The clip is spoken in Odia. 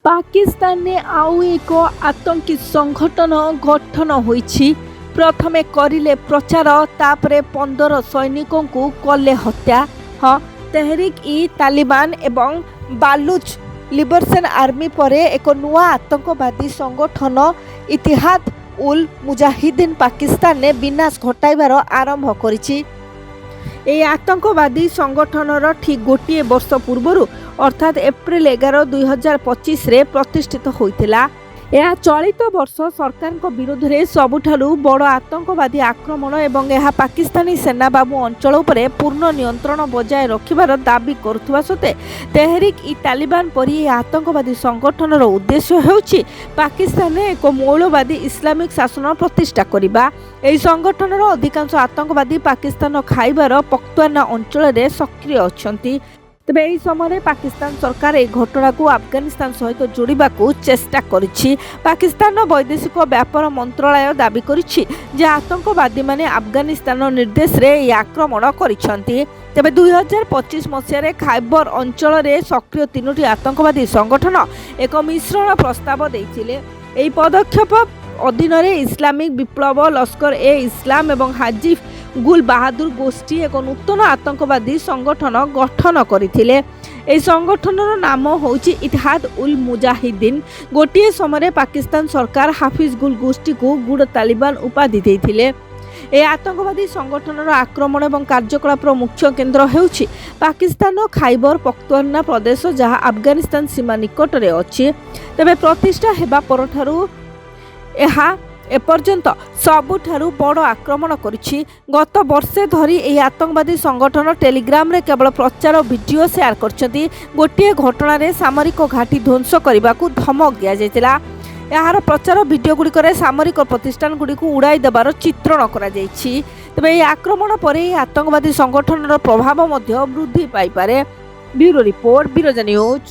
ପାକିସ୍ତାନରେ ଆଉ ଏକ ଆତଙ୍କୀ ସଂଗଠନ ଗଠନ ହୋଇଛି। ପ୍ରଥମେ କରିଲେ ପ୍ରଚାର, ତାପରେ 15 ସୈନିକଙ୍କୁ କଲେ ହତ୍ୟା। ହଁ, ତେହରିକ ଇ ତାଲିବାନ ଏବଂ ବାଲୁଚ ଲିବରେସନ ଆର୍ମି ପରେ ଏକ ନୂଆ ଆତଙ୍କବାଦୀ ସଂଗଠନ ଇତିହାଦ ଉଲ ମୁଜାହିଦିନ ପାକିସ୍ତାନରେ ବିନାଶ ଘଟାଇବାର ଆରମ୍ଭ କରିଛି। ଏହି ଆତଙ୍କବାଦୀ ସଂଗଠନର ଠିକ୍ ଗୋଟିଏ ବର୍ଷ ପୂର୍ବରୁ ଅର୍ଥାତ୍ ଏପ୍ରିଲ 11, 2025ରେ ପ୍ରତିଷ୍ଠିତ ହୋଇଥିଲା। ଏହା ଚଳିତ ବର୍ଷ ସରକାରଙ୍କ ବିରୋଧରେ ସବୁଠାରୁ ବଡ଼ ଆତଙ୍କବାଦୀ ଆକ୍ରମଣ ଏବଂ ଏହା ପାକିସ୍ତାନୀ ସେନାବାବୁ ଅଞ୍ଚଳ ଉପରେ ପୂର୍ଣ୍ଣ ନିୟନ୍ତ୍ରଣ ବଜାୟ ରଖିବାର ଦାବି କରୁଥିବା ସତ୍ତ୍ୱେ ତେହରିକ ଇ ତାଲିବାନ ପରି ଏହି ଆତଙ୍କବାଦୀ ସଂଗଠନର ଉଦ୍ଦେଶ୍ୟ ହେଉଛି ପାକିସ୍ତାନରେ ଏକ ମୌଳବାଦୀ ଇସଲାମିକ ଶାସନ ପ୍ରତିଷ୍ଠା କରିବା। ଏହି ସଂଗଠନର ଅଧିକାଂଶ ଆତଙ୍କବାଦୀ ପାକିସ୍ତାନର ଖାଇବାର ପଖ୍ତୁଆନା ଅଞ୍ଚଳରେ ସକ୍ରିୟ ଅଛନ୍ତି। ତେବେ ଏହି ସମୟରେ ପାକିସ୍ତାନ ସରକାର ଏହି ଘଟଣାକୁ ଆଫଗାନିସ୍ତାନ ସହିତ ଯୋଡ଼ିବାକୁ ଚେଷ୍ଟା କରିଛି। ପାକିସ୍ତାନର ବୈଦେଶିକ ବ୍ୟାପାର ମନ୍ତ୍ରଣାଳୟ ଦାବି କରିଛି ଯେ ଆତଙ୍କବାଦୀମାନେ ଆଫଗାନିସ୍ତାନ ନିର୍ଦ୍ଦେଶରେ ଏହି ଆକ୍ରମଣ କରିଛନ୍ତି। ତେବେ 2025 ମସିହାରେ ଖାଇବର ଅଞ୍ଚଳରେ ସକ୍ରିୟ 3ଟି ଆତଙ୍କବାଦୀ ସଂଗଠନ ଏକ ମିଶ୍ରଣ ପ୍ରସ୍ତାବ ଦେଇଥିଲେ। ଏହି ପଦକ୍ଷେପ ଅଧୀନରେ ଇସଲାମିକ ବିପ୍ଳବ ଲସ୍କର ଏ ଇସଲାମ ଏବଂ ହାଜିଫ ଗୁଲ ବାହାଦୁର ଗୋଷ୍ଠୀ ଏକ ନୂତନ ଆତଙ୍କବାଦୀ ସଂଗଠନ ଗଠନ କରିଥିଲେ। ଏହି ସଂଗଠନର ନାମ ହେଉଛି ଇତିହାଦ ଉଲ ମୁଜାହିଦିନ। ଗୋଟିଏ ସମୟରେ ପାକିସ୍ତାନ ସରକାର ହାଫିଜ ଗୁଲ ଗୋଷ୍ଠୀକୁ ଗୁଡ଼ ତାଲିବାନ ଉପାଧି ଦେଇଥିଲେ। ଏହି ଆତଙ୍କବାଦୀ ସଂଗଠନର ଆକ୍ରମଣ ଏବଂ କାର୍ଯ୍ୟକଳାପର ମୁଖ୍ୟ କେନ୍ଦ୍ର ହେଉଛି ପାକିସ୍ତାନର ଖାଇବର ପଖ୍ତୁଆନା ପ୍ରଦେଶ, ଯାହା ଆଫଗାନିସ୍ତାନ ସୀମା ନିକଟରେ ଅଛି। ତେବେ ପ୍ରତିଷ୍ଠା ହେବା ପରଠାରୁ ଏହା ଏପର୍ଯ୍ୟନ୍ତ ସବୁଠାରୁ ବଡ଼ ଆକ୍ରମଣ କରିଛି। ଗତ ବର୍ଷେ ଧରି ଏହି ଆତଙ୍କବାଦୀ ସଂଗଠନ ଟେଲିଗ୍ରାମରେ କେବଳ ପ୍ରଚାର ଭିଡ଼ିଓ ସେୟାର କରିଛନ୍ତି। ଗୋଟିଏ ଘଟଣାରେ ସାମରିକ ଘାଟି ଧ୍ୱଂସ କରିବାକୁ ଧମକ ଦିଆଯାଇଥିଲା। ଏହାର ପ୍ରଚାର ଭିଡ଼ିଓଗୁଡ଼ିକରେ ସାମରିକ ପ୍ରତିଷ୍ଠାନଗୁଡ଼ିକୁ ଉଡ଼ାଇ ଦେବାର ଚିତ୍ରଣ କରାଯାଇଛି। ତେବେ ଏହି ଆକ୍ରମଣ ପରେ ଏହି ଆତଙ୍କବାଦୀ ସଂଗଠନର ପ୍ରଭାବ ମଧ୍ୟ ବୃଦ୍ଧି ପାଇପାରେ। Bureau report, Biraja news.